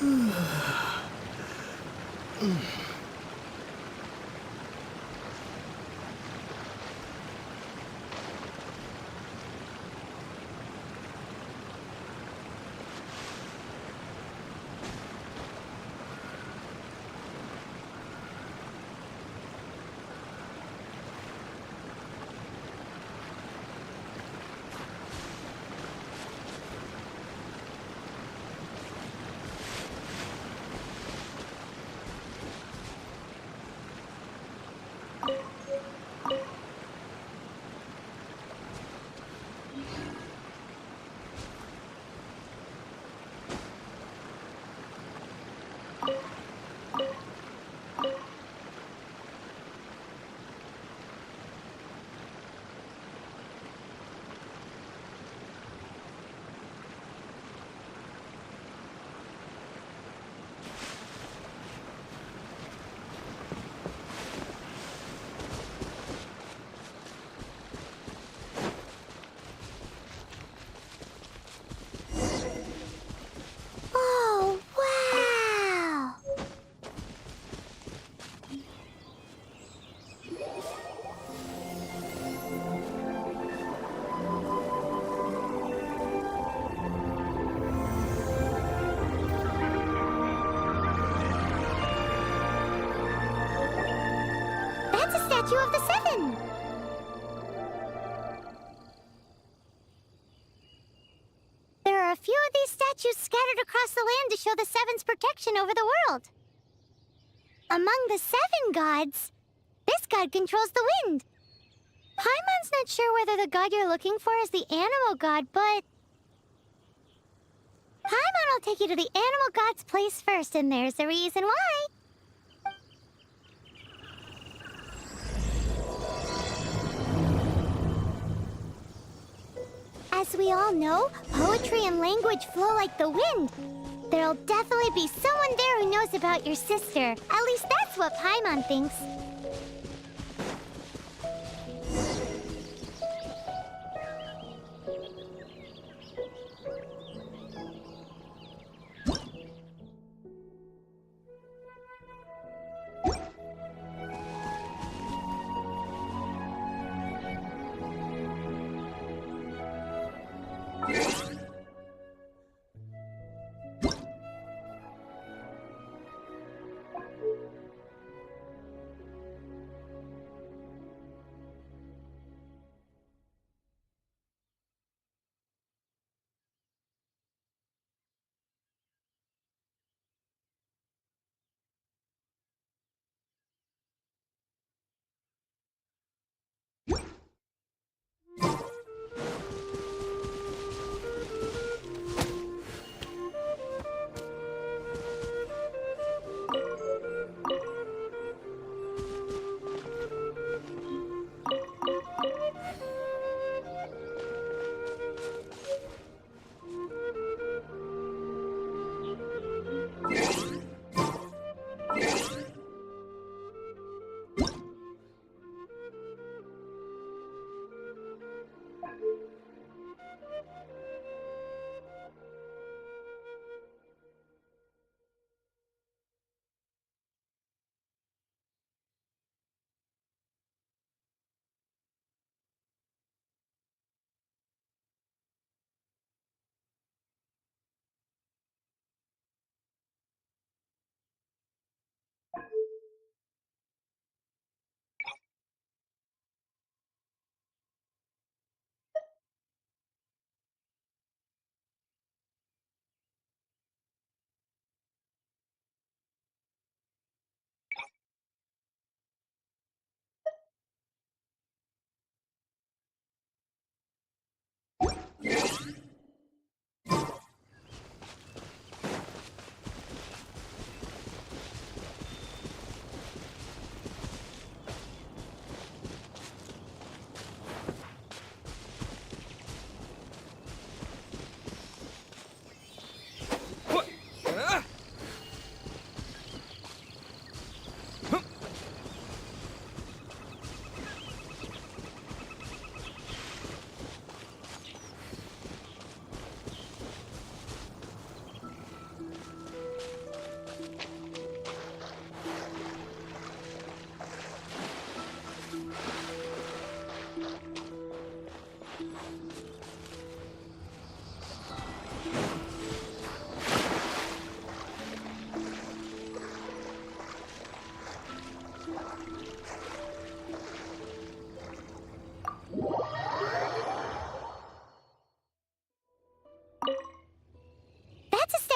Oh, wow! That's a statue of the Seven! There are a few of these statues scattered across the land to show the Seven's protection over the world. Among the Seven gods, this god controls the wind. Paimon's not sure whether the god you're looking for is the animal god, but Paimon will take you to the animal god's place first, and there's the reason why. As we all know, poetry and language flow like the wind. There'll definitely be someone there who knows about your sister. At least that's what Paimon thinks.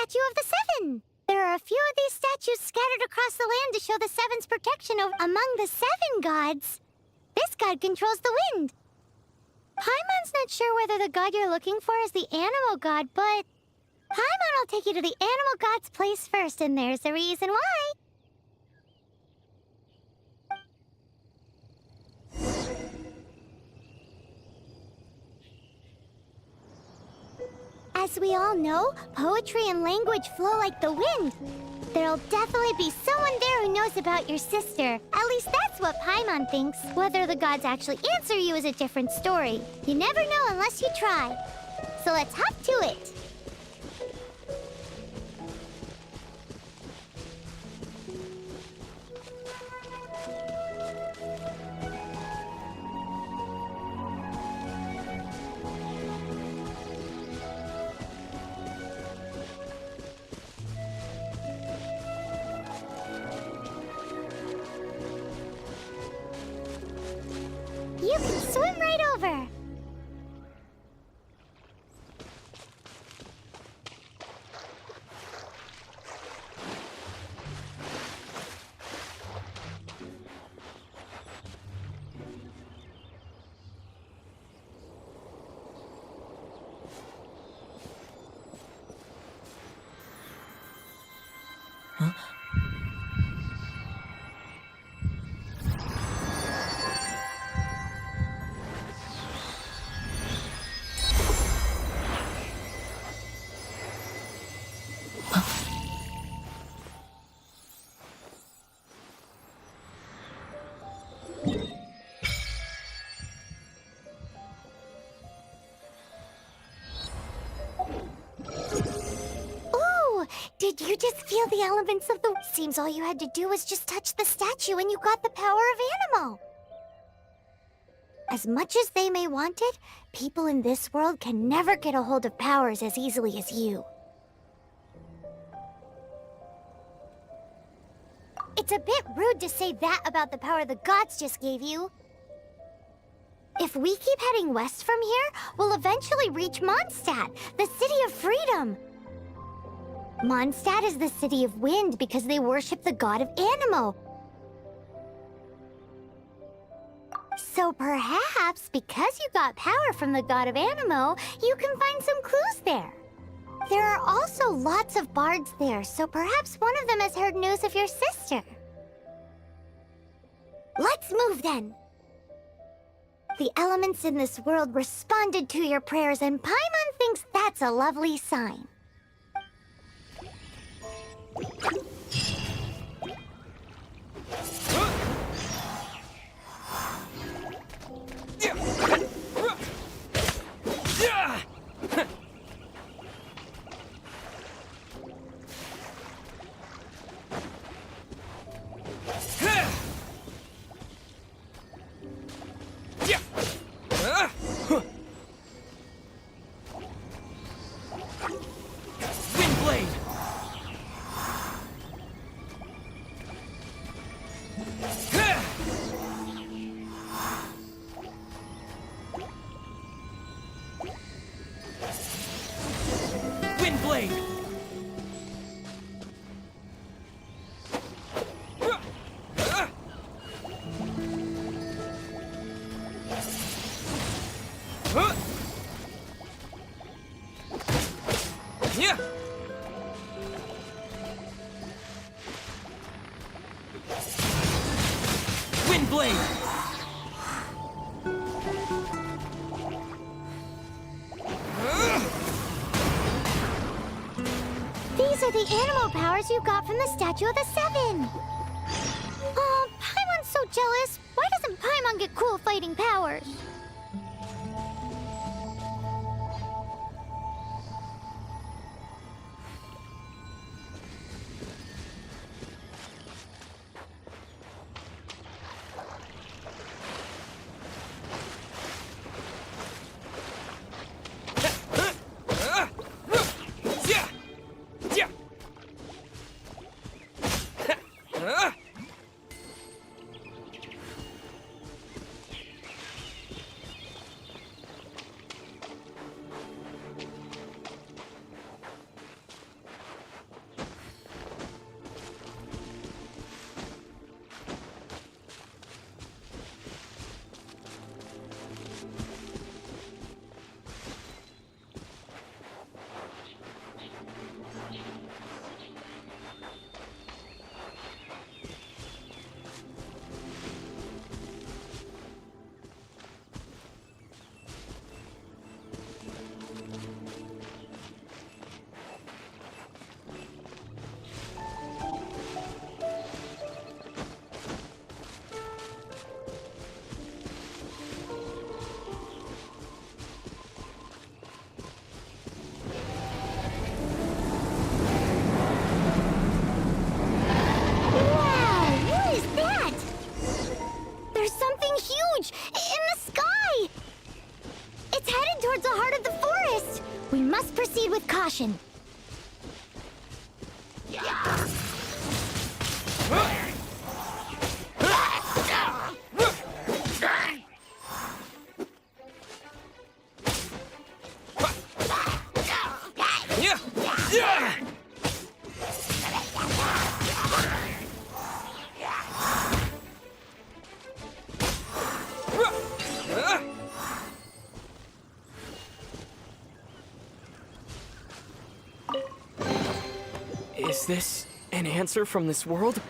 statue of the Seven. There are a few of these statues scattered across the land to show the Seven's protection among the Seven gods. This god controls the wind. Paimon's not sure whether the god you're looking for is the animal god, but Paimon will take you to the animal god's place first, and there's the reason why. As we all know, poetry and language flow like the wind. There'll definitely be someone there who knows about your sister. At least that's what Paimon thinks. Whether the gods actually answer you is a different story. You never know unless you try. So let's hop to it. You can swim right over. Did you just feel the elements of the... Seems all you had to do was just touch the statue and you got the power of Animo. As much as they may want it, people in this world can never get a hold of powers as easily as you. It's a bit rude to say that about the power the gods just gave you. If we keep heading west from here, we'll eventually reach Mondstadt, the city of freedom. Mondstadt is the city of wind because they worship the god of Animo. So perhaps, because you got power from the god of Animo, you can find some clues there. There are also lots of bards there, so perhaps one of them has heard news of your sister. Let's move then. The elements in this world responded to your prayers, and Paimon thinks that's a lovely sign. These are the animal powers you got from the Statue of the Seven. Oh, Paimon's so jealous. Why doesn't Paimon get cool fighting powers? Is this an answer from this world?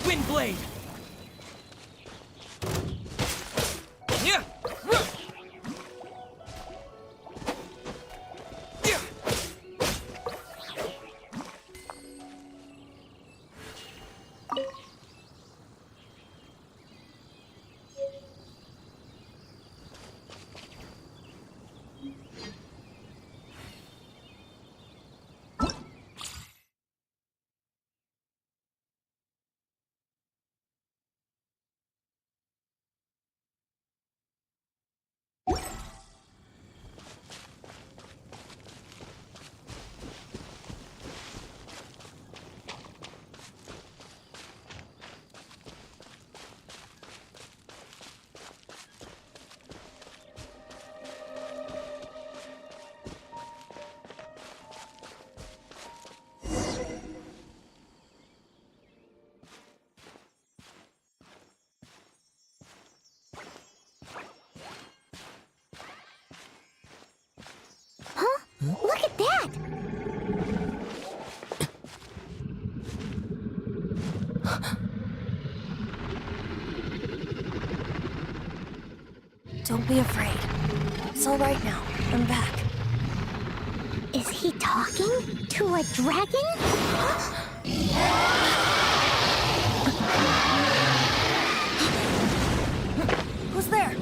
Windblade! Yeah! Huh? Look at that! Don't be afraid. It's all right now. I'm back. Is he talking to a dragon? Who's there?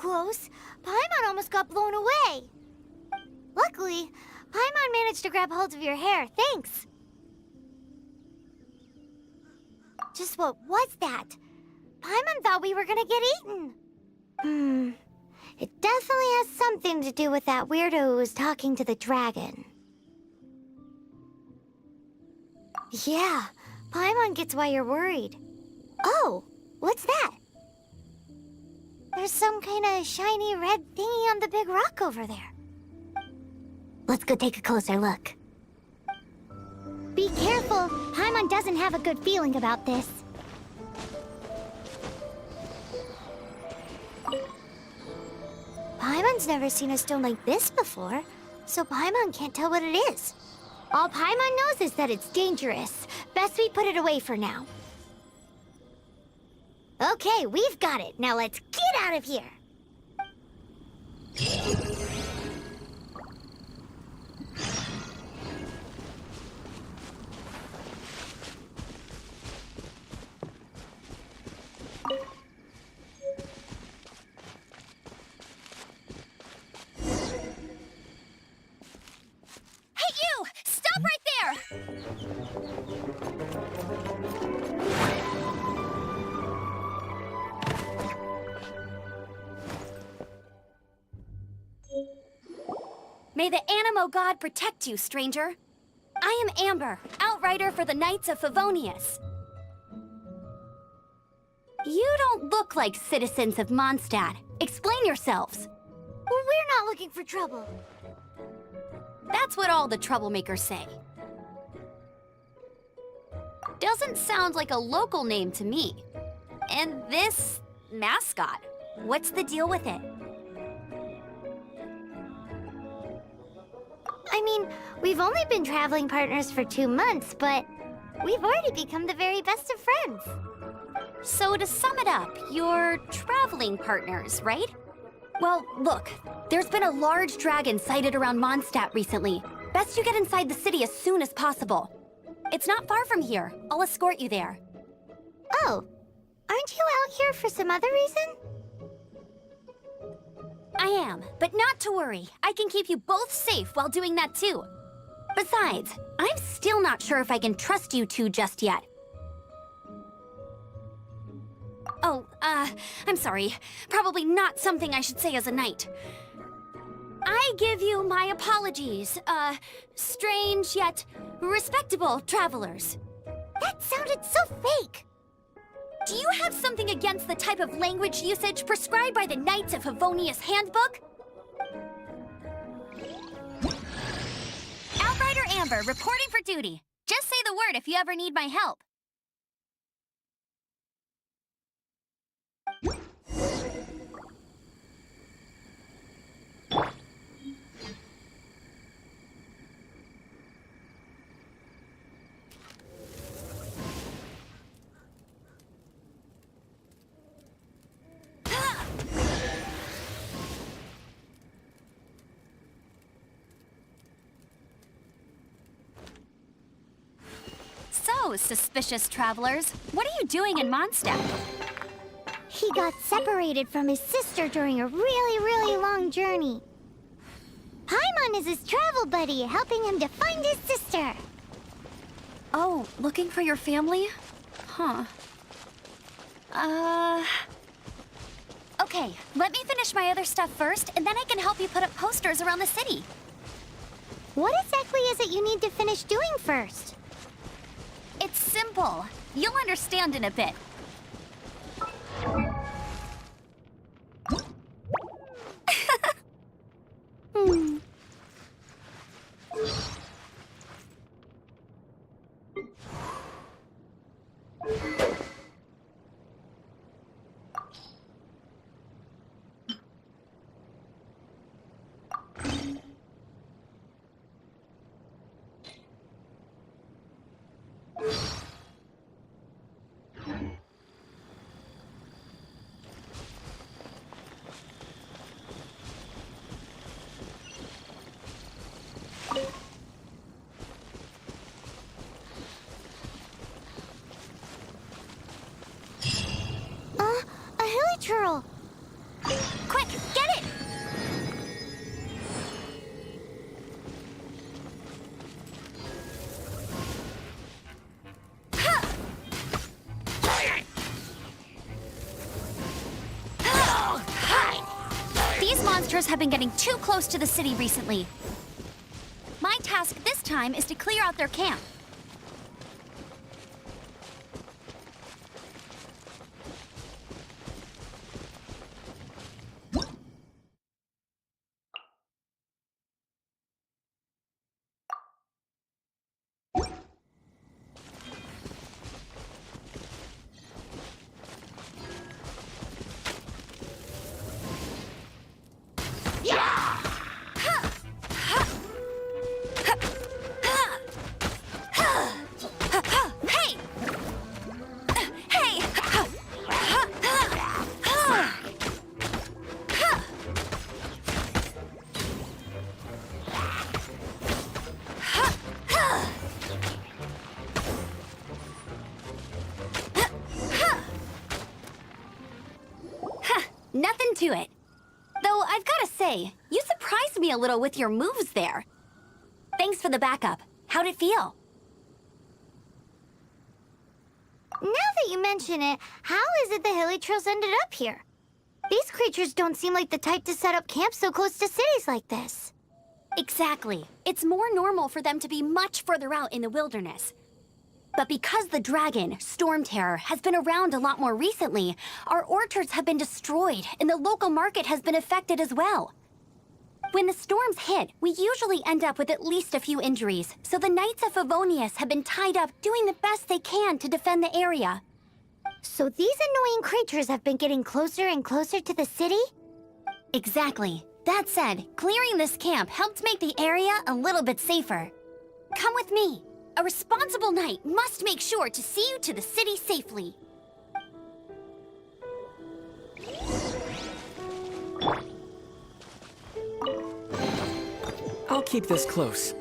close. Paimon almost got blown away. Luckily, Paimon managed to grab hold of your hair. Thanks. Just what was that? Paimon thought we were gonna get eaten. It definitely has something to do with that weirdo who was talking to the dragon. Yeah, Paimon gets why you're worried. Oh, what's that? There's some kind of shiny red thingy on the big rock over there. Let's go take a closer look. Be careful. Paimon doesn't have a good feeling about this. Paimon's never seen a stone like this before, so Paimon can't tell what it is. All Paimon knows is that it's dangerous. Best we put it away for now. Okay, we've got it. Now let's get out of here. Hey, you! Stop right there! May the Animo God protect you, stranger. I am Amber, outrider for the Knights of Favonius. You don't look like citizens of Mondstadt. Explain yourselves. We're not looking for trouble. That's what all the troublemakers say. Doesn't sound like a local name to me. And this mascot, what's the deal with it? I mean, we've only been traveling partners for 2 months, but we've already become the very best of friends. So to sum it up, you're traveling partners, right? Well, look, there's been a large dragon sighted around Mondstadt recently. Best you get inside the city as soon as possible. It's not far from here. I'll escort you there. Oh, aren't you out here for some other reason? I am, but not to worry. I can keep you both safe while doing that too. Besides, I'm still not sure if I can trust you two just yet. Oh, I'm sorry. Probably not something I should say as a knight. I give you my apologies, strange yet respectable travelers. That sounded so fake. Do you have something against the type of language usage prescribed by the Knights of Favonius Handbook? Outrider Amber, reporting for duty. Just say the word if you ever need my help. So, suspicious travelers, what are you doing in Mondstadt? He got separated from his sister during a really long journey. Paimon is his travel buddy, helping him to find his sister. Oh, looking for your family? Huh. Okay, let me finish my other stuff first, and then I can help you put up posters around the city. What exactly is it you need to finish doing first? It's simple. You'll understand in a bit. orchers have been getting too close to the city recently. My task this time is to clear out their camp. Nothing to it. Though I've gotta say, you surprised me a little with your moves there. Thanks for the backup. How'd it feel? Now that you mention it, how is it the Hilly Trails ended up here? These creatures don't seem like the type to set up camp so close to cities like this. Exactly. It's more normal for them to be much further out in the wilderness. But because the dragon, Storm Terror, has been around a lot more recently, our orchards have been destroyed and the local market has been affected as well. When the storms hit, we usually end up with at least a few injuries, so the Knights of Favonius have been tied up doing the best they can to defend the area. So these annoying creatures have been getting closer and closer to the city? Exactly. That said, clearing this camp helped make the area a little bit safer. Come with me. A responsible knight must make sure to see you to the city safely. I'll keep this close.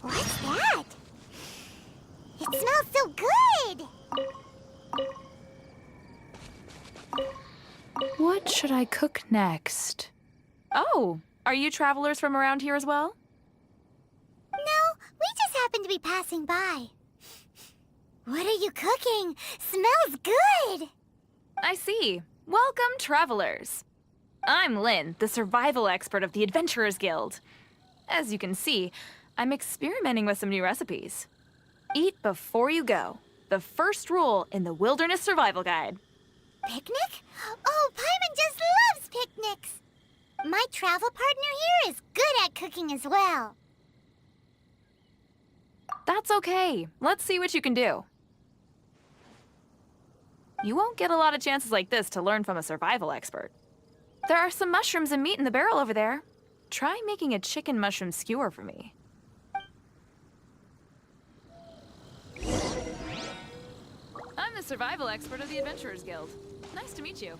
What's that? It smells so good! What should I cook next? Oh, are you travelers from around here as well? No, we just happened to be passing by. What are you cooking? Smells good! I see. Welcome, travelers. I'm Lynn, the survival expert of the Adventurers Guild. As you can see, I'm experimenting with some new recipes. Eat before you go. The first rule in the Wilderness Survival Guide. Picnic? Oh, Paimon just loves picnics! My travel partner here is good at cooking as well. That's okay. Let's see what you can do. You won't get a lot of chances like this to learn from a survival expert. There are some mushrooms and meat in the barrel over there. Try making a chicken mushroom skewer for me. I'm the survival expert of the Adventurers Guild. Nice to meet you.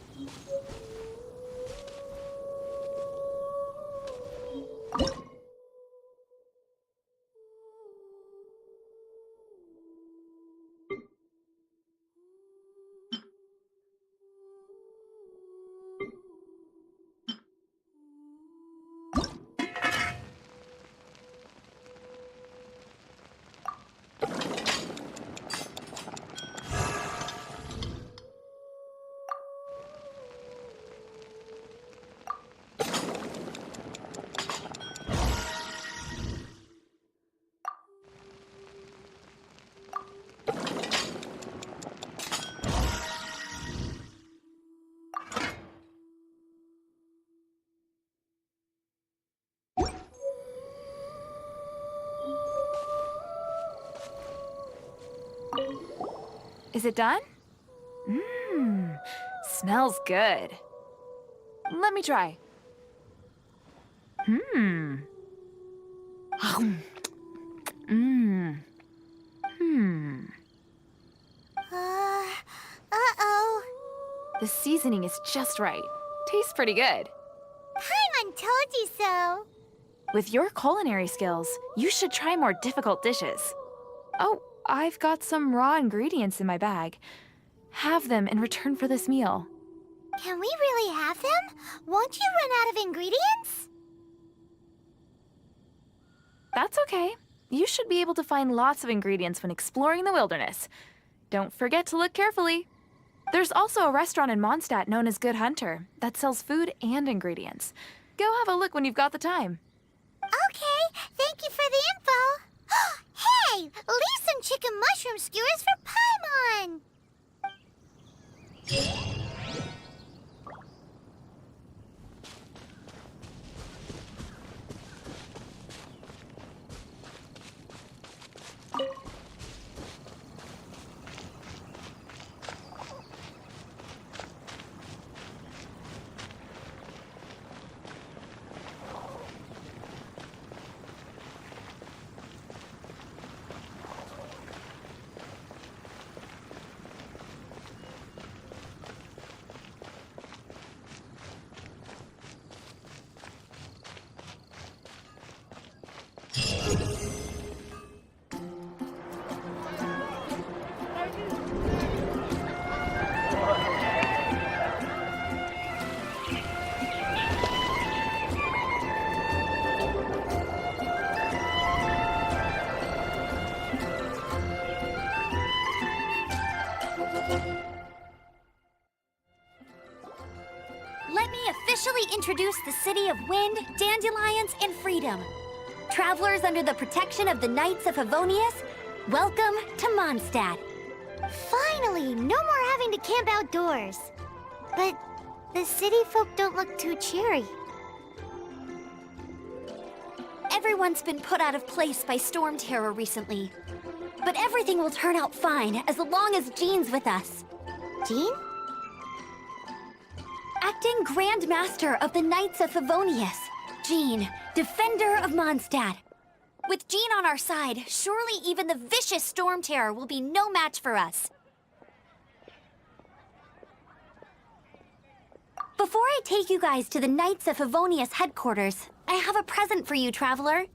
Is it done? Mmm, smells good. Let me try. Mmm. Mmm. Hmm. Uh-oh. The seasoning is just right. Tastes pretty good. Paimon told you so. With your culinary skills, you should try more difficult dishes. Oh, I've got some raw ingredients in my bag. Have them in return for this meal. Can we really have them? Won't you run out of ingredients? That's okay. You should be able to find lots of ingredients when exploring the wilderness. Don't forget to look carefully. There's also a restaurant in Mondstadt known as Good Hunter that sells food and ingredients. Go have a look when you've got the time. Okay, thank you for the info. Hey, leave some chicken mushroom skewers for Paimon. Let me officially introduce the city of wind, dandelions, and freedom. Travelers under the protection of the Knights of Favonius, welcome to Mondstadt. Finally, no more having to camp outdoors. But the city folk don't look too cheery. Everyone's been put out of place by storm terror recently. But everything will turn out fine as long as Jean's with us. Jean? Acting Grand Master of the Knights of Favonius, Jean, Defender of Mondstadt. With Jean on our side, surely even the vicious storm terror will be no match for us. Before I take you guys to the Knights of Favonius headquarters, I have a present for you, Traveler.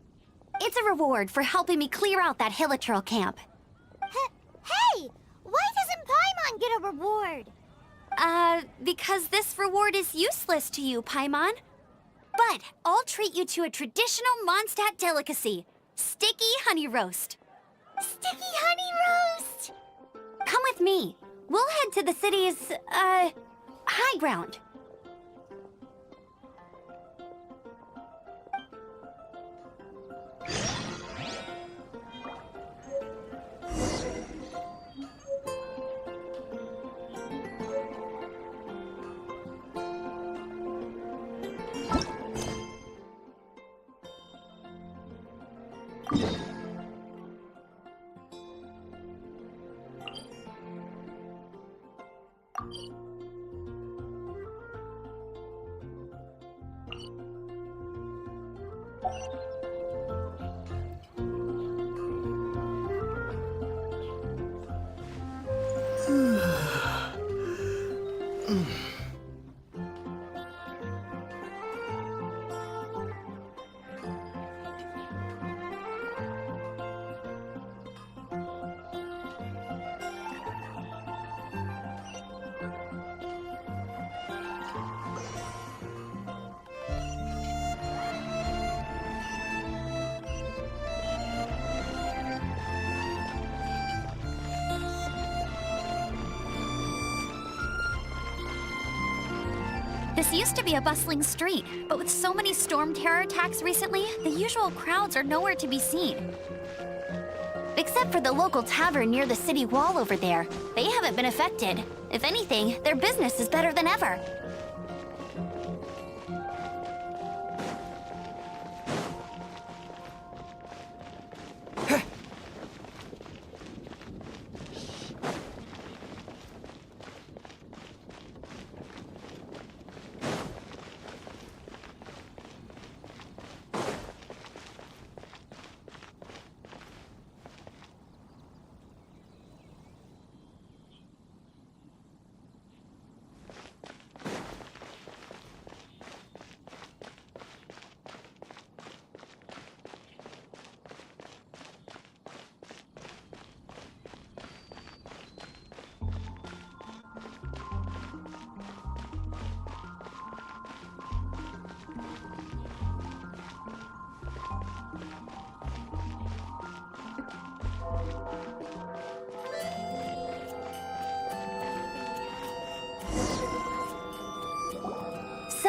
It's a reward for helping me clear out that Hilichurl camp. Hey! Why doesn't Paimon get a reward? Because this reward is useless to you, Paimon. But I'll treat you to a traditional Mondstadt delicacy, sticky honey roast. Sticky honey roast! Come with me. We'll head to the city's, high ground. This used to be a bustling street, but with so many storm terror attacks recently, the usual crowds are nowhere to be seen. Except for the local tavern near the city wall over there. They haven't been affected. If anything, their business is better than ever.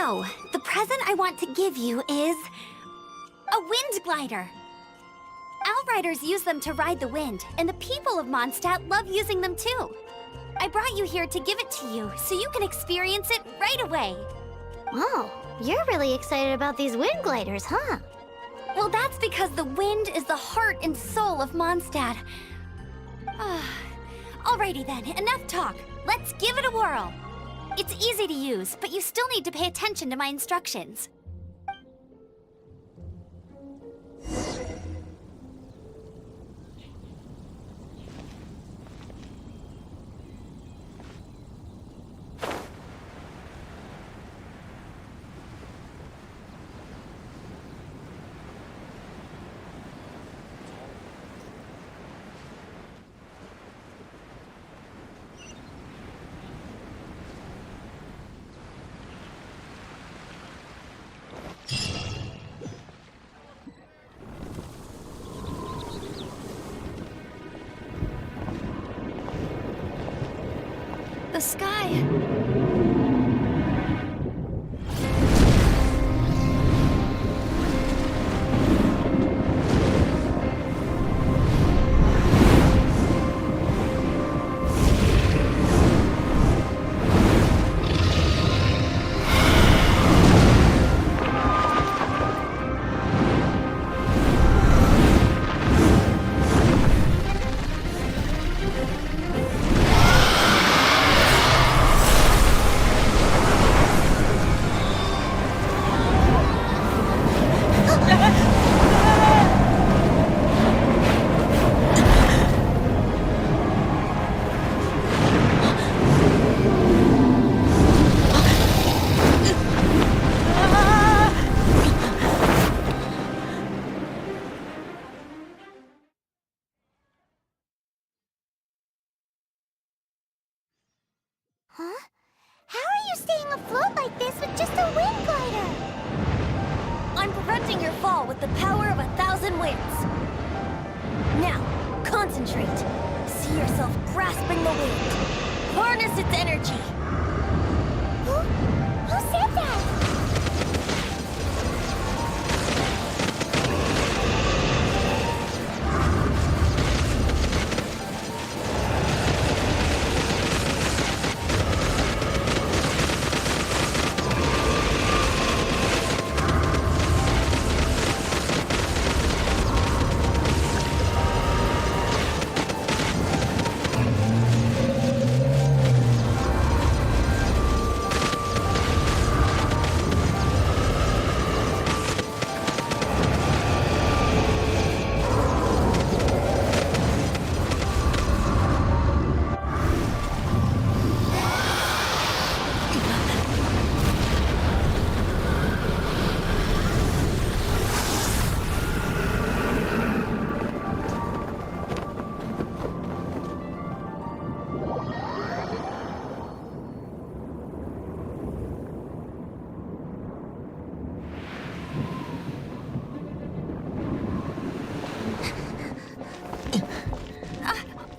So, the present I want to give you is a wind glider. Outriders use them to ride the wind, and the people of Mondstadt love using them too. I brought you here to give it to you, so you can experience it right away. Oh, you're really excited about these wind gliders, huh? Well, that's because the wind is the heart and soul of Mondstadt. Alrighty then, enough talk. Let's give it a whirl. It's easy to use, but you still need to pay attention to my instructions. The sky. Huh? How are you staying afloat like this with just a wind glider? I'm preventing your fall with the power of 1,000 winds. Now, concentrate. See yourself grasping the wind. Harness its energy. Who said that?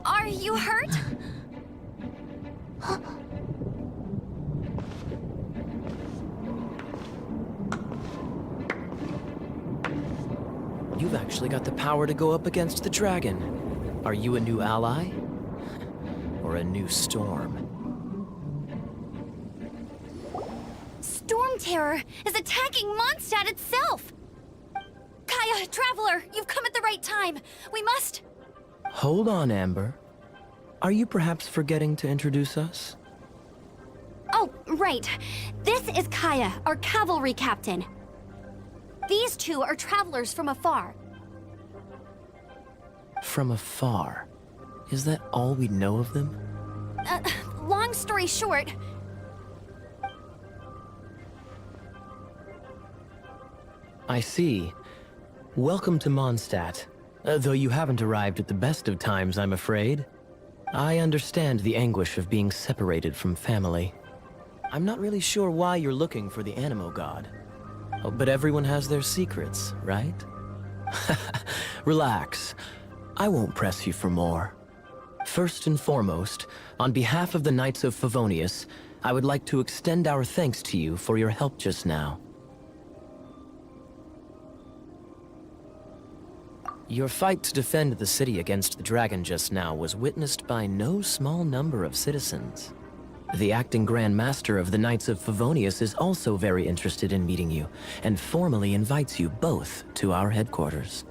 Are you hurt? You've actually got the power to go up against the dragon. Are you a new ally? Or a new storm? Storm Terror is attacking Mondstadt itself! Kaya, Traveler, you've come at the right time. We must... Hold on, Amber. Are you perhaps forgetting to introduce us? Oh, right. This is Kaya, our cavalry captain. These two are travelers from afar. From afar? Is that all we know of them? Long story short... I see. Welcome to Mondstadt. Though you haven't arrived at the best of times, I'm afraid. I understand the anguish of being separated from family. I'm not really sure why you're looking for the Animo God. Oh, but everyone has their secrets, right? Relax. I won't press you for more. First and foremost, on behalf of the Knights of Favonius, I would like to extend our thanks to you for your help just now. Your fight to defend the city against the dragon just now was witnessed by no small number of citizens. The acting Grand Master of the Knights of Favonius is also very interested in meeting you, and formally invites you both to our headquarters.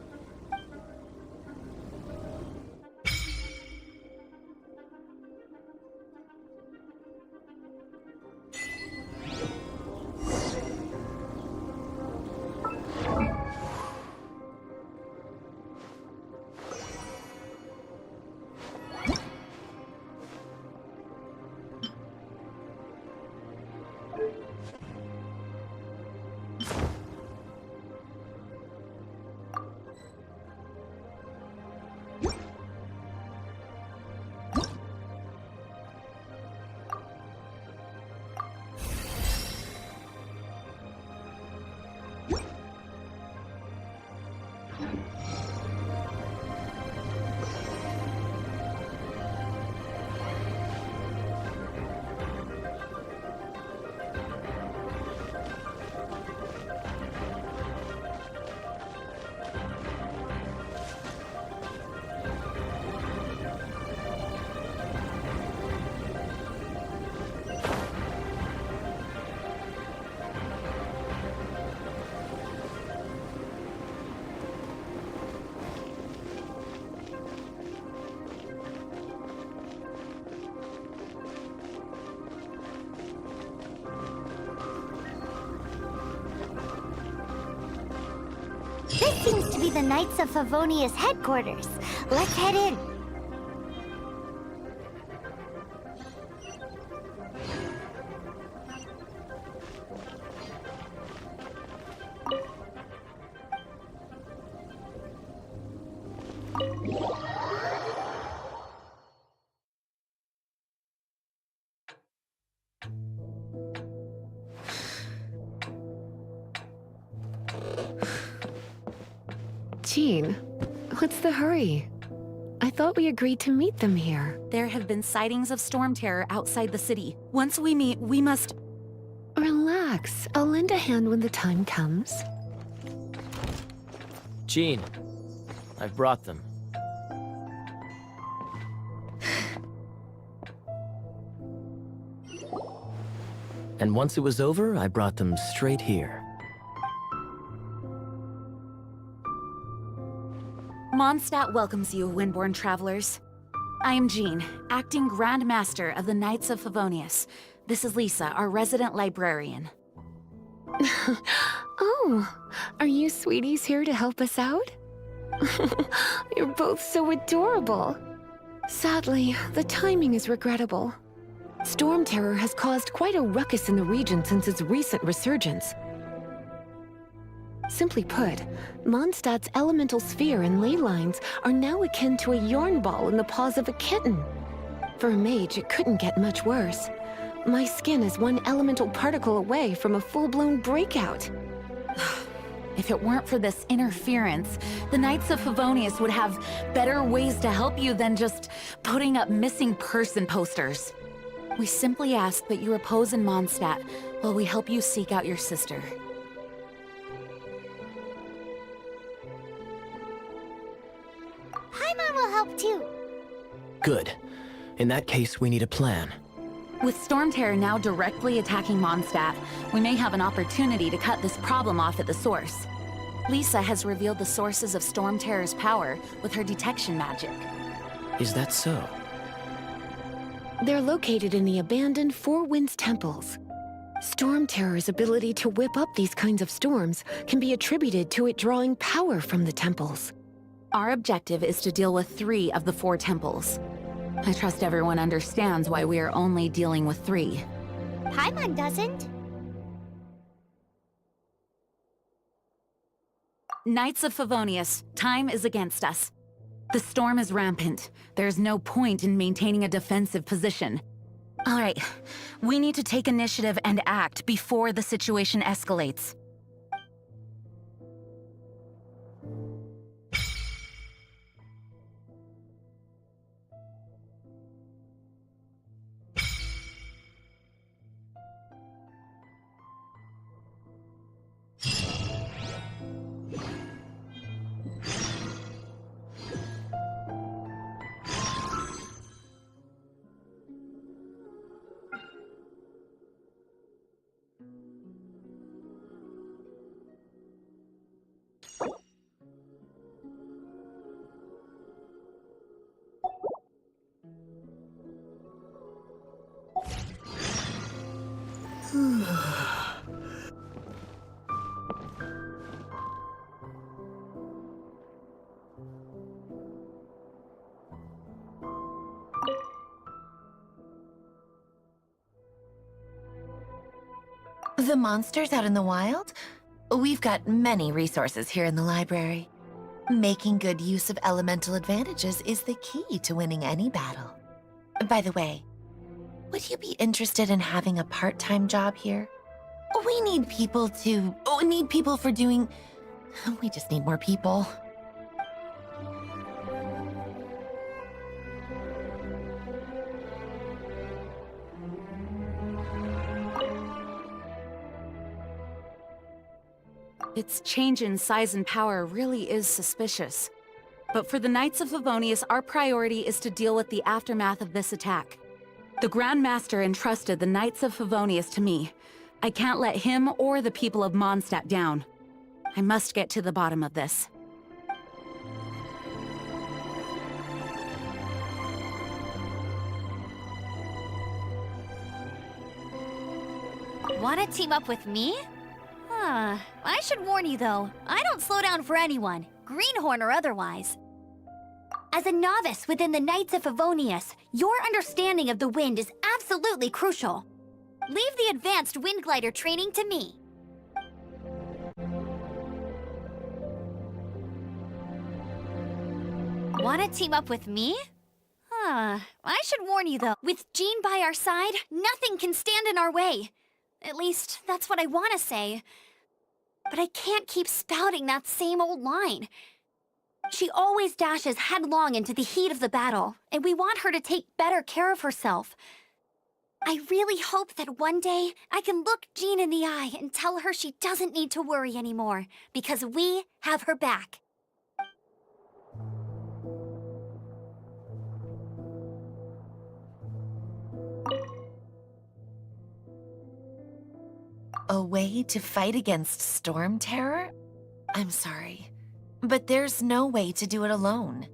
This seems to be the Knights of Favonius headquarters. Let's head in. Jean, what's the hurry? I thought we agreed to meet them here. There have been sightings of storm terror outside the city. Once we meet, we must... Relax. I'll lend a hand when the time comes. Jean, I've brought them. And once it was over, I brought them straight here. Mondstadt welcomes you, Windborn travelers. I am Jean, acting Grand Master of the Knights of Favonius. This is Lisa, our resident librarian. Oh, are you sweeties here to help us out? You're both so adorable. Sadly, the timing is regrettable. Storm terror has caused quite a ruckus in the region since its recent resurgence. Simply put, Mondstadt's elemental sphere and ley lines are now akin to a yarn ball in the paws of a kitten. For a mage, it couldn't get much worse. My skin is one elemental particle away from a full-blown breakout. If it weren't for this interference, the Knights of Favonius would have better ways to help you than just putting up missing person posters. We simply ask that you repose in Mondstadt while we help you seek out your sister. Paimon will help too. Good. In that case, we need a plan. With Storm Terror now directly attacking Mondstadt, we may have an opportunity to cut this problem off at the source. Lisa has revealed the sources of Storm Terror's power with her detection magic. Is that so? They're located in the abandoned Four Winds temples. Storm Terror's ability to whip up these kinds of storms can be attributed to it drawing power from the temples. Our objective is to deal with 3 of the 4 temples. I trust everyone understands why we are only dealing with 3. Paimon doesn't. Knights of Favonius, time is against us. The storm is rampant. There's no point in maintaining a defensive position. All right, we need to take initiative and act before the situation escalates. The monsters out in the wild? We've got many resources here in the library. Making good use of elemental advantages is the key to winning any battle. By the way, would you be interested in having a part-time job here? We need people for doing... We just need more people. Its change in size and power really is suspicious. But for the Knights of Favonius, our priority is to deal with the aftermath of this attack. The Grand Master entrusted the Knights of Favonius to me. I can't let him or the people of Mondstadt down. I must get to the bottom of this. Want to team up with me? I should warn you though, I don't slow down for anyone, greenhorn or otherwise. As a novice within the Knights of Favonius, your understanding of the wind is absolutely crucial. Leave the advanced wind glider training to me. Want to team up with me? I should warn you though, with Jean by our side, nothing can stand in our way. At least, that's what I want to say. But I can't keep spouting that same old line. She always dashes headlong into the heat of the battle, and we want her to take better care of herself. I really hope that one day I can look Jean in the eye and tell her she doesn't need to worry anymore, because we have her back. A way to fight against storm terror? I'm sorry, but there's no way to do it alone.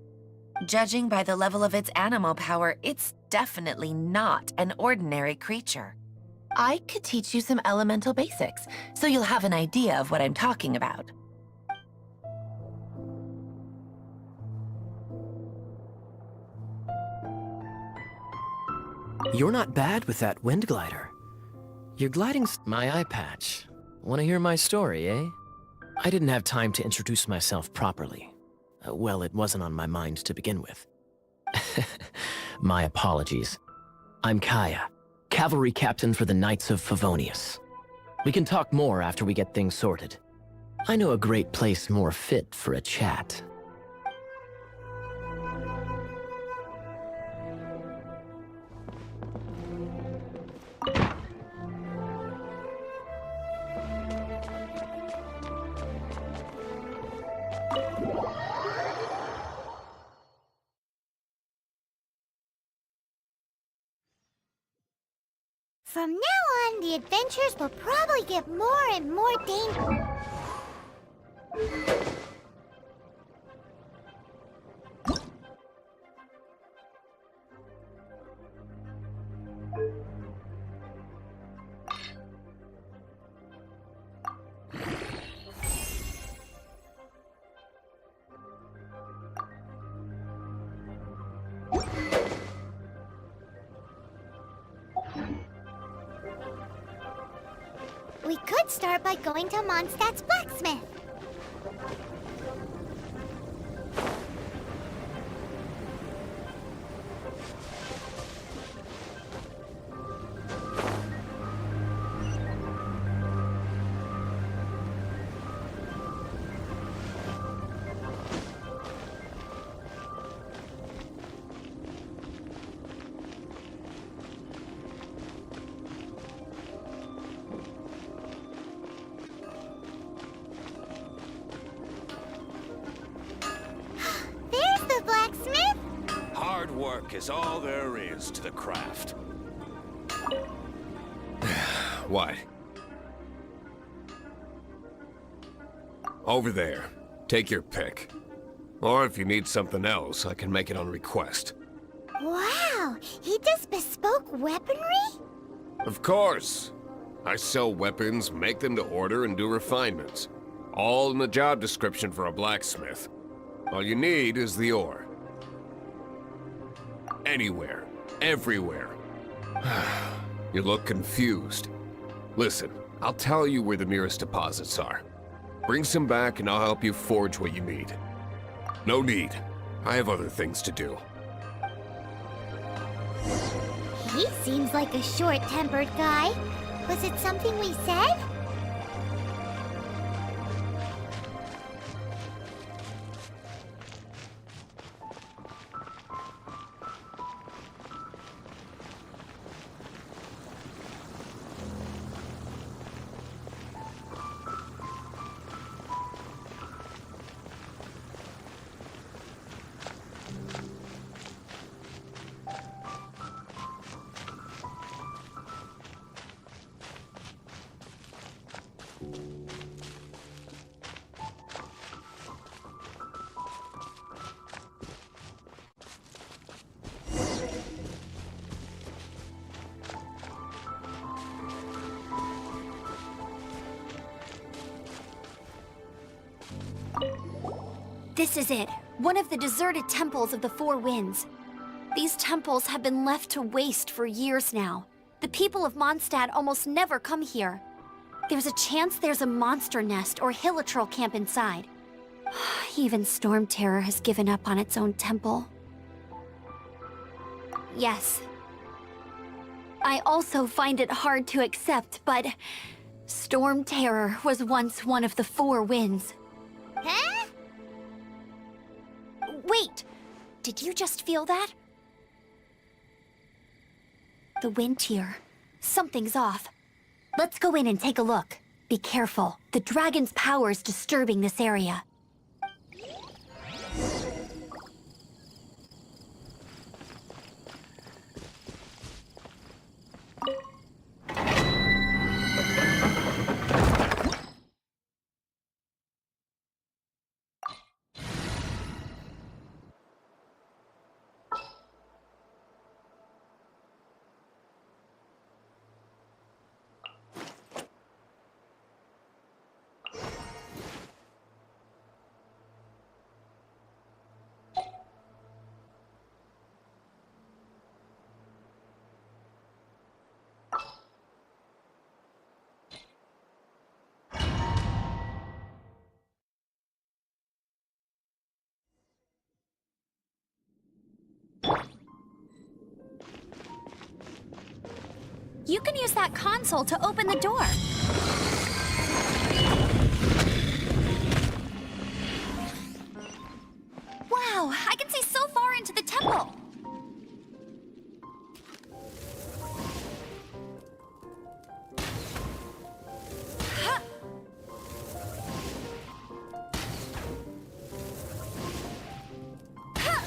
Judging by the level of its animal power, it's definitely not an ordinary creature. I could teach you some elemental basics, so you'll have an idea of what I'm talking about. You're not bad with that wind glider. Your gliding's my eye patch. Want to hear my story, eh? I didn't have time to introduce myself properly. Well, it wasn't on my mind to begin with. My apologies. I'm Kaya, cavalry captain for the Knights of Favonius. We can talk more after we get things sorted. I know a great place more fit for a chat. From now on, the adventures will probably get more and more dangerous. We could start by going to Mondstadt's blacksmith. Hard work is all there is to the craft. What? Over there. Take your pick. Or if you need something else, I can make it on request. Wow, he does bespoke weaponry? Of course. I sell weapons, make them to order, and do refinements. All in the job description for a blacksmith. All you need is the ore. Anywhere. Everywhere. You look confused. Listen, I'll tell you where the nearest deposits are. Bring some back and I'll help you forge what you need. No need. I have other things to do. He seems like a short-tempered guy. Was it something we said? This is it. One of the deserted temples of the Four Winds. These temples have been left to waste for years now. The people of Mondstadt almost never come here. There's a chance there's a monster nest or hilitrol camp inside. Even Storm Terror has given up on its own temple. Yes. I also find it hard to accept, but Storm Terror was once one of the Four Winds. Huh? Wait! Did you just feel that? The wind here. Something's off. Let's go in and take a look. Be careful. The dragon's power is disturbing this area. You can use that console to open the door. Wow, I can see so far into the temple. Huh. Huh.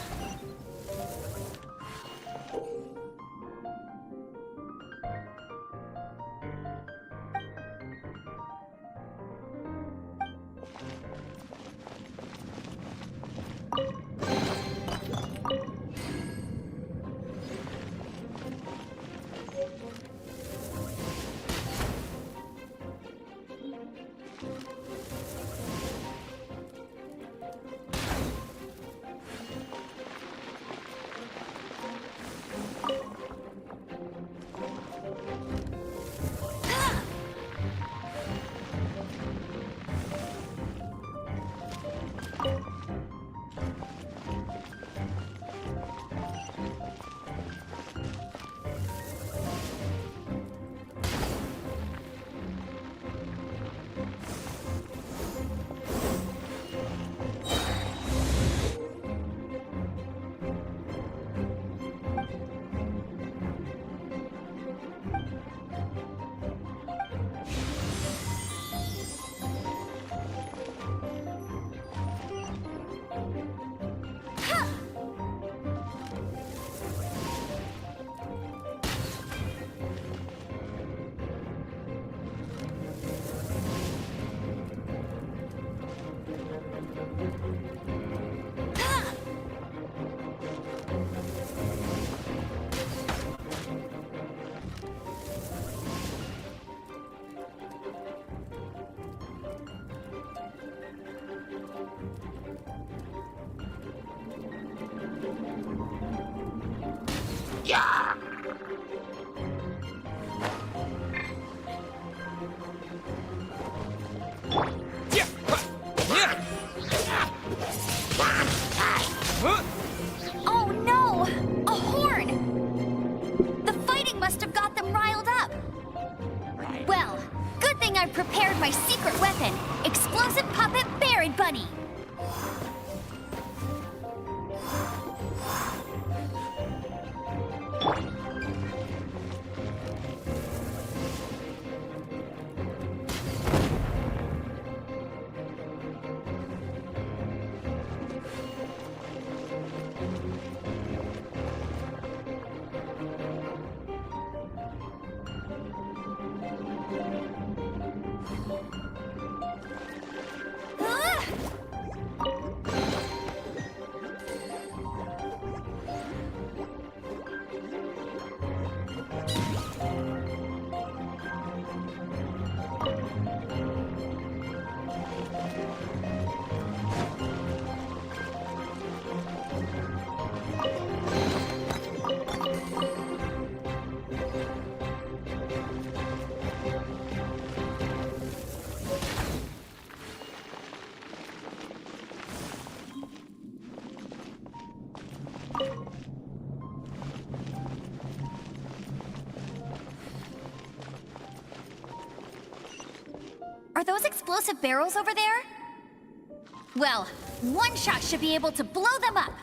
Yeah. Yeah. Huh? Oh no! A horn! The fighting must have got them riled up. Well, good thing I prepared my secret weapon, explosive puppet Barrett Bunny. Are those explosive barrels over there? Well, one shot should be able to blow them up.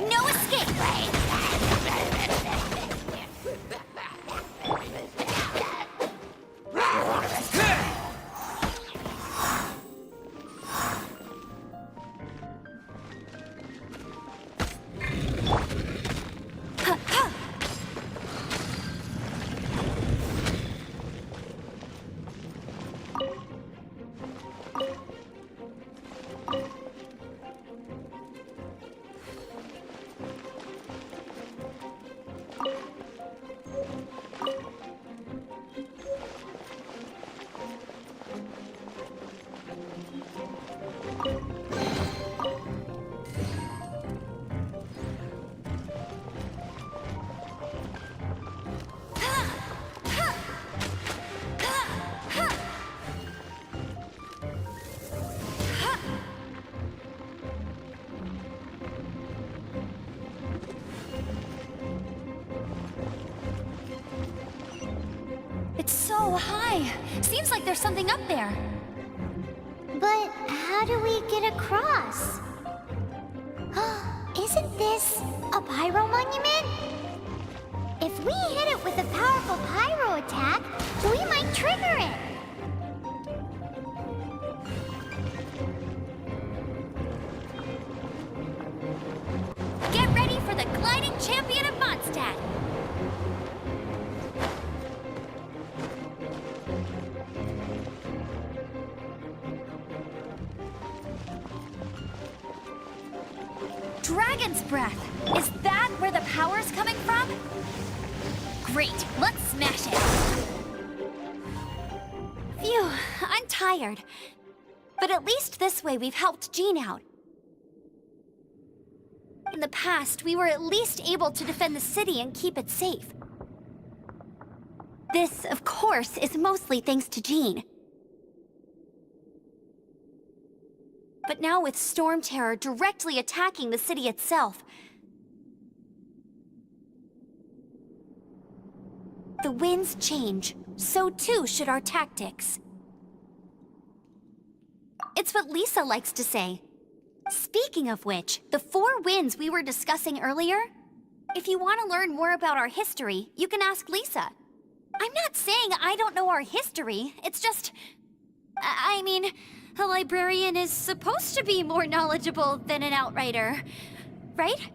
No escape! It's so high. Seems like there's something up there. But how do we get across? Isn't this a pyro monument? If we hit it with a powerful pyro attack, we might trigger it. Get ready for the gliding champion of Mondstadt. Dragon's breath. Is that where the power's coming from? Great, let's smash it. Phew, I'm tired. But at least this way we've helped Jean out. In the past, we were at least able to defend the city and keep it safe. This, of course, is mostly thanks to Jean. But now with Storm Terror directly attacking the city itself, the winds change, so too should our tactics. It's what Lisa likes to say. Speaking of which, the 4 winds we were discussing earlier, if you want to learn more about our history, you can ask Lisa. I'm not saying I don't know our history, it's just... I mean, a librarian is supposed to be more knowledgeable than an outrider, right?